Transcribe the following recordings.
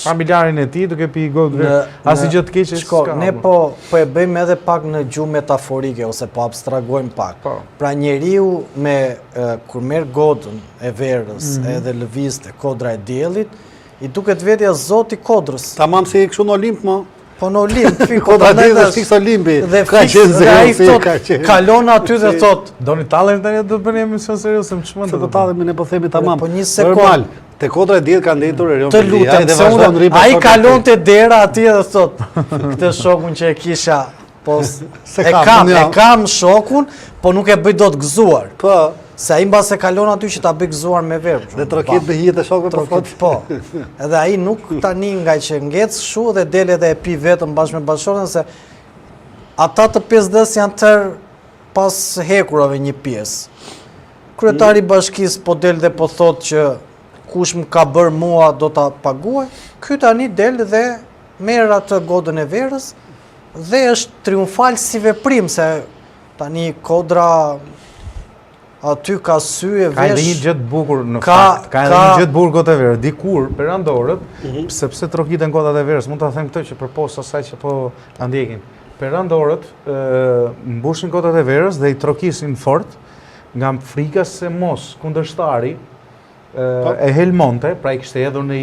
familjarin e tij duke pi godë. Asnjë gjë të keqe s'ka. Ne po e bëjmë edhe pak në gjuhë metaforike ose po abstragojmë pak. Pra njeriu kur merr godën e verës edhe lëvizte kodra e diellit, i duket vetja zoti kodrës. Tamam si kështu në Olimp më. Po në Olimp, kodra e diellit është fiks Olimpi. Ka qenë zero, kalon aty dhe thot, doni tallem tani do bëni emision serioz, më çmend. Se do tallemi ne po themi tamam. Po një sekond. Normal. Te kodra e diellit ka ndetur Erion Të lutem, ai kalon te dera aty dhe thot, këtë shokun që e kisha, po e kam shokun, po nuk e bëj dot gëzuar. Po. Se ai mbas e kalon aty që ta bëj gëzuar me verë. Dhe troket me hijet e shokut të thot. Po. Edhe ai nuk tani nga që ngec kështu dhe del edhe e pi vetëm bashkë me bashkëshorten se ata të 50 janë tërë pas hekurave një pjesë. Kryetari i bashkisë po del dhe po thot që kush më ka bërë mua do ta paguaj. Ky tani del dhe merr atë godën e verës dhe është triumfal si veprim se tani kodra aty ka sy e vesh. Ka edhe një gjë të bukur në fakt. Ka edhe një gjë të bukur gotë e verës. Dikur perandorët, sepse trokiten godat e verës, mund ta them këtë që përposhtë asaj që po ta ndjekin. Perandorët mbushin godat e verës dhe i trokisin fort nga frika se mos kundërshtari e helmonte, pra i kishte hedhur në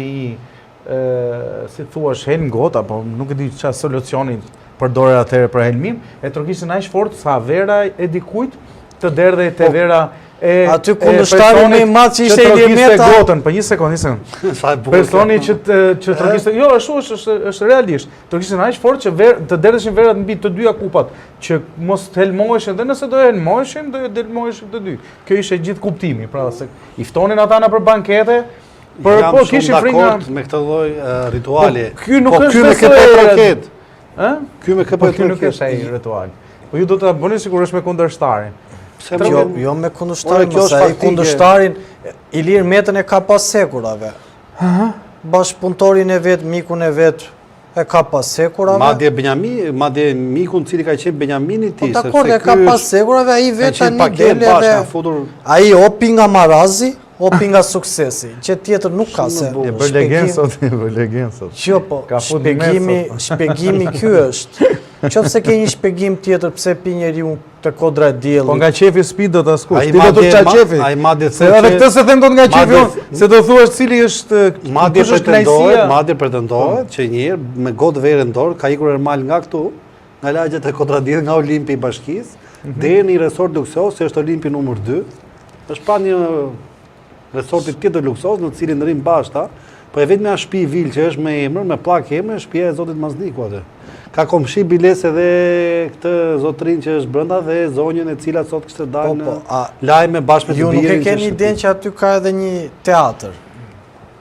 si thua helm gota, po nuk e di çfarë solucioni përdorer atëherë për helmim, e trokisin aq fort sa vera e dikujt të derdhej te vera e aty kundërshtari më i madh që ishte Ilimeta gotën, po një sekond. Personi që trokiste, jo, ashtu është realisht. Trokisin aq fort që të derdheshin verat mbi të dyja kupat, që mos të helmoheshin dhe nëse do helmoheshin, do helmoheshin të dy. Kjo ishte gjithë kuptimi, pra se i ftonin ata në për bankete, po kishin frikë me këtë lloj rituali. Ky nuk është me këtë troket. Ë? Ky me këtë Ky nuk është ai ritual. Po ju do ta bëni sigurisht me kundërshtarin. Jo me kundërshtarin, mëse ai kundërshtarin Ilir Metën e ka pas sekurave. Bashkëpunëtorin e vet, mikun e vet e ka pas sekurave. Madje mikun cili ka qenë Benjamini ti, sepse ky e ka pas sekurave, ai vet tani del edhe ai opi nga marazi, opi nga suksesi, që tjetër nuk ka se. E bër legend sot. Jo po, shpjegimi ky është. Qofse ke një shpjegim tjetër pse pi njeriu te kodra e diellit. Po nga qefi spi do ta skuq. Ti do të ça qefi. Ai madje se edhe këtë se them dot nga qefi unë, se do thuash cili është madje pretendohet që një herë me godë verë në dorë ka ikur Ermal nga këtu, nga lagjet e kodra e diellit, nga Olimpi i bashkisë, deri në një resort luksos, që është Olimpi numër 2. Është pa një resorti tjetër luksos në cilin rrim bashkëta, po e vetmja shtëpi vil që është me emër, me pllakë emër, shtëpia e zotit Mazdiku atë. Ka komshi biles edhe këtë zotrin që është brenda dhe zonjën e cila sot kishte dalë në lajme bashkë me të birin. Ju nuk e keni idenë që aty ka edhe një teatr.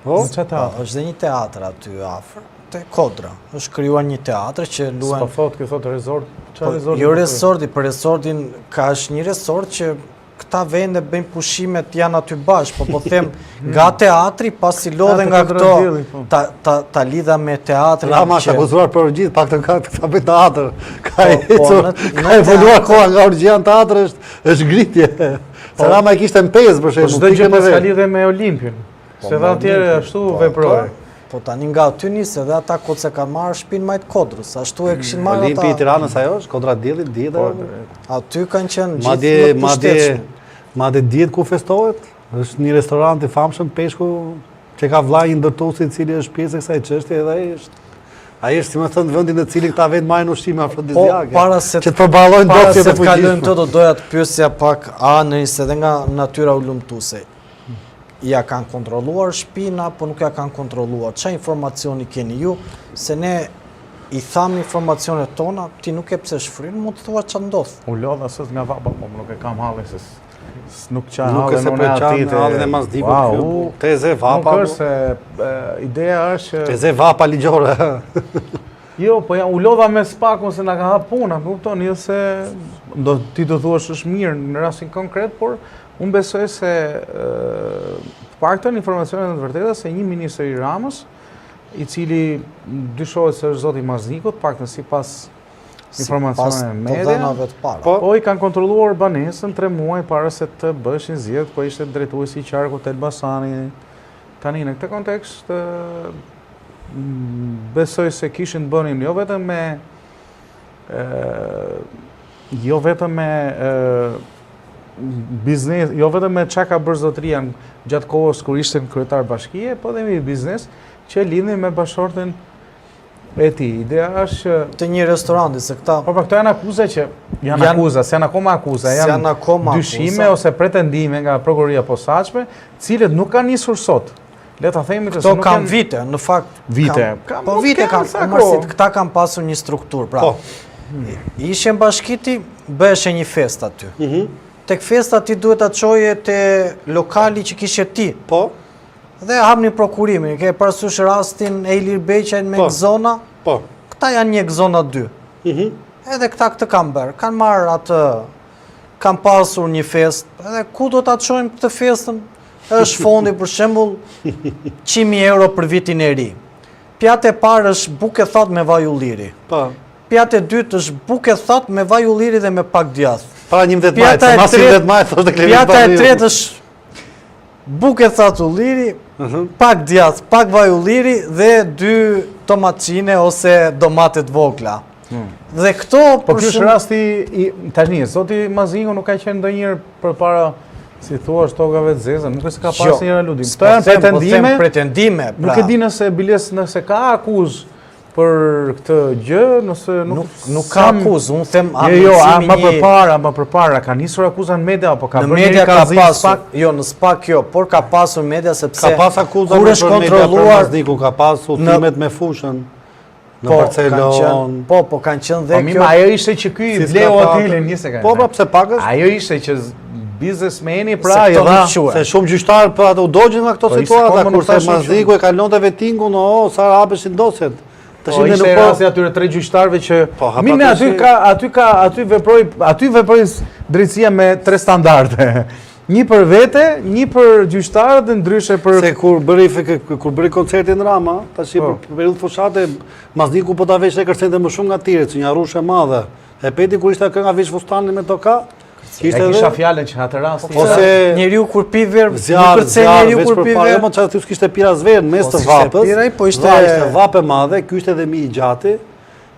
Çfarë teatr? Është edhe një teatr aty afër, te Kodra. Është krijuar një teatr që luan. Po thot, ky thot resort. Çfarë resort? Jo resorti, për resortin ka është një resort që këta vende bëjnë pushimet janë aty bashkë, po them nga teatri pasi lodhen nga këto ta lidha me teatrin. Rama është akuzuar për orgjit, paktën ka bëj teatr. Ka evoluar koha nga orgjia në teatr është ngritje. Se Rama e kishte në pesë për shembull. Çdo gjë pas ka lidhje me Olimpin. Se dha tjerë ashtu veproi. Po tani nga aty nis edhe ata kot se kanë marrë shtëpinë majt Kodrës, ashtu e kishin marrë ata. Olimpi i Tiranës ajo është, Kodra Diellit dihet. Aty kanë qenë gjithë madje dihet ku festohet. Është një restorant i famshëm Peshku që ka vllai një ndërtuesi i cili është pjesë e kësaj çështje edhe ai është si më thënë vendi në cilin këta vetë marrin ushqime afrodiziake. Që të përballojnë dopjet e fuqishme. Kalojmë këto do doja të pyesja pak anërisht edhe nga natyra ulëmtuese. Ja kanë kontrolluar shtëpinë apo nuk ja kanë kontrolluar? Çfarë informacioni keni ju? Se ne i tham informacionet tona, ti nuk e pse shfryn, mund të thua çfarë ndodh. U lodha sot nga vapa, po nuk e kam hallin se nuk qa hallin unë aty te. Hallin e Mazdikut. Teze vapa. Nuk është se ideja është teze vapa ligjore. Jo, po ja u lodha me spakun se na ka hap puna, kupton, jo se ti do thuash është mirë në rastin konkret, por unë besoj se paktën informacionet të vërteta se një ministër i Ramës, i cili dyshohet se është zoti Mazdikut, paktën sipas informacioneve media, po i kanë kontrolluar banesën 3 muaj para se të bëshin zgjedhjet, po ishte drejtuesi i qarkut Elbasani. Tani në këtë kontekst besoj se kishin bënin jo vetëm me biznes, jo vetëm me çka ka bërë zotëria gjatë kohës kur ishte kryetar bashkie, po dhe me biznes që lidhin me bashortën e tij. Ideja është të një restoranti se këta. Po këto janë akuza që janë akuza, s'janë akoma akuza, janë dyshime ose pretendime nga prokuroria e posaçme, cilët nuk kanë nisur sot. Le ta themi këto kanë vite, në fakt. Vite. Po vite kanë, marrësit, këta kanë pasur një strukturë, pra. Ishin bashkiti, bëheshe një fest aty. Tek festa ti duhet ta çoje te lokali që kishe ti. Po. Dhe hapni prokurimin, ke parasysh rastin e Ilir Beqajn me Gzona? Po. Këta janë një Gzona 2. Edhe këta këtë kanë bërë, kanë marrë atë, kanë pasur një fest, edhe ku do ta çojmë këtë festën? Është fondi për shembull 100.000 euro për vitin e ri. Pjatë e parë është bukë thot me vaj ulliri. Po. Pjatë e dytë është bukë thot me vaj ulliri dhe me pak djath. Para 11 majt, mas 11 majt thoshte Klemenç. Pjata e tretë është bukë thot ulliri, pak djath, pak vaj ulliri dhe 2 tomatçine ose domate të vogla. Dhe këto po ky është rasti tani, zoti Mazingo nuk ka qenë ndonjëherë përpara, si thua, tokave të zeza, nuk është ka pasur një ludim. Këto janë pretendime. Nuk e di nëse biles nëse ka akuzë për këtë gjë, nëse nuk ka akuzë, unë them më përpara ka nisur akuza në media apo ka bërë media ka pasur, jo në SPAK jo, por ka pasur media sepse ka pas akuza kur është kontrolluar Mazniku, ka pas udhimet me fushën në Barcelonë. Po kanë qenë dhe kjo. Ajo ishte që ky vleu hotelin, një sekondë. Po, pse pakës? Ajo ishte që biznesmeni pra i dha se shumë gjyqtar për ato u dogjën nga këto situata, kurse Mazniku e kalonte vetingun, sa hapeshin dosjet. Po ishte rasti atyre 3 gjyqtarëve që mine aty veproi drejtësia me 3 standarde. Një për vete, një për gjyqtarët dhe ndryshe për... Se kur bëri koncertin Rama, tash për periudhë fushate, Mazniku po ta veshte kërcente më shumë nga tjerët, që një arrush e madhe. E peti kur ishte kënga veç fustanin me toka, e kisha fjalën që atë rast ose njeriu kur pi ver, njeriu kur pi ver, jo më çfarë thua kishte pira zver në mes të vapës. Po ishte vapë e madhe, ky ishte edhe mi i gjati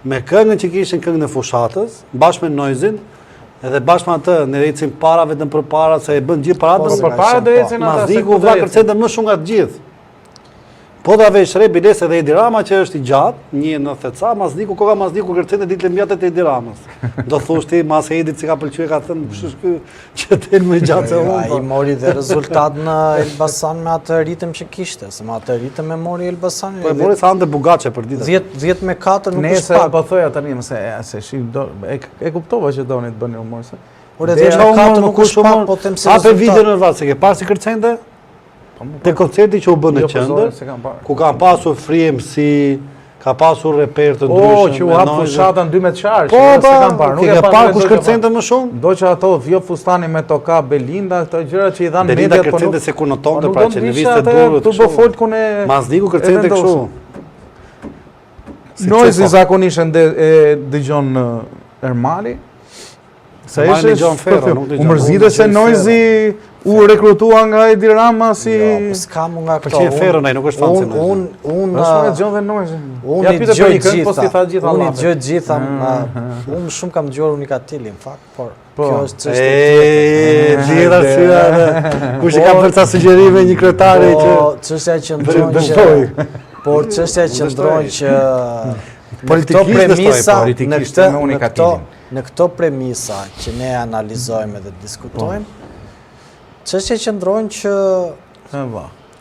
me këngën që kishin këngën e fushatës, bashkë me Noizin, edhe bashkë me atë në ecin para vetëm përpara se e bën gjithë paradën. Përpara do ecin ata. Mazniku vlla kërcente më shumë nga të gjithë. Po da vesh re biles edhe Edi Rama që është i gjatë, 1.90 ca, Mazniku, koka Mazniku kërcente ditë mjatet e Edi Ramës. Do thush ti, mas e Edit si ka pëlqyer ka thënë, kush është ky që ten më gjatë se unë. Ai mori dhe rezultat në Elbasan me atë ritëm që kishte, se me atë ritëm e mori Elbasan. Po e mori sa ande Bugaçe për ditën. 10-4 nuk është pak. Po thoja tani se e kuptova që doni të bëni humor se. Ore 10-4 nuk është pak, po them se rezultat. Atë video në varë se ke parë si kërcente? Te koncerti që u bën në qendër, ku ka pasur frymësi, ka pasur reper të ndryshëm. Që u hap fushatën 12 qarë, po, se kam parë. Nuk e parë kush kërcente më shumë? Do që ato vjo fustani me toka Belinda, këto gjëra që i dhanë mediat, Belinda kërcente se ku notonte, pra që në viste durët. Tu bo folë kune... Mazniku kërcente kështu. Noizi zakonisht e dëgjon Ermali. Se ishte u mërzite se Noizi u rekrutua nga Edi Rama si... Jo, s'kam nga këto. Për që e ferën ai, nuk është fanë se Unë e gjon dhe Noizi. Unë i gjë gjitha. Unë shumë kam dëgjuar Unikatilin, në fakt, por kjo është çështje tjetër. Gjithë arsye. Kush i ka bërë ca sugjerime një kryetari që... Çështja që ndron por çështja që ndron që në këto premisa që ne analizojmë dhe diskutojmë, çështja që ndron që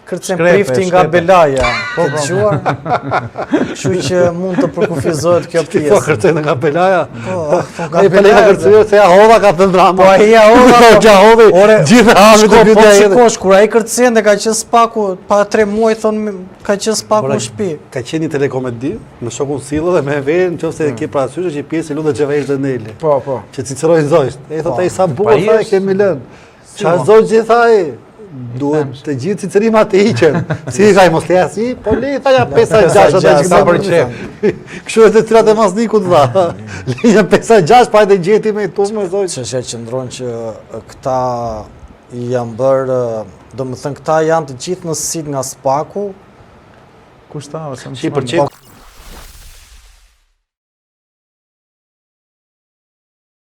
kërcen prifti nga Belaja, ke dëgjuar? Kështu që mund të përkufizohet kjo pjesë. Po kërcen nga Belaja? Po, nga Belaja kërcen se ja hodha ka thënë Rama. Po ai ja hodha. Gjithë havit të dytë ai. Po kur ai kërcen dhe ka qenë spaku pa 3 muaj thonë ka qenë spaku në shtëpi. Ka qenë një telekomedi me shokun Sillo dhe me Verën, nëse ke parasysh që pjesë lutet Xhevair Zeneli. Po. Që Ciceroi zojsh. Ai thotë ai sa bukur tha e kemi lënë. Çfarë zoj gjithë ai? Duhet të gjithë Cicerima të hiqen. Si ka i mos le asi? Po le tha ja 5-6 sa për qef. Kështu edhe tyrat e Maznikut dha. Linja 5-6 pa edhe gjeti me tu me zoj. Çështja që ndron që këta janë bërë, domethënë këta janë të gjithë në sit nga spaku. Kushta, ose më Shi për çik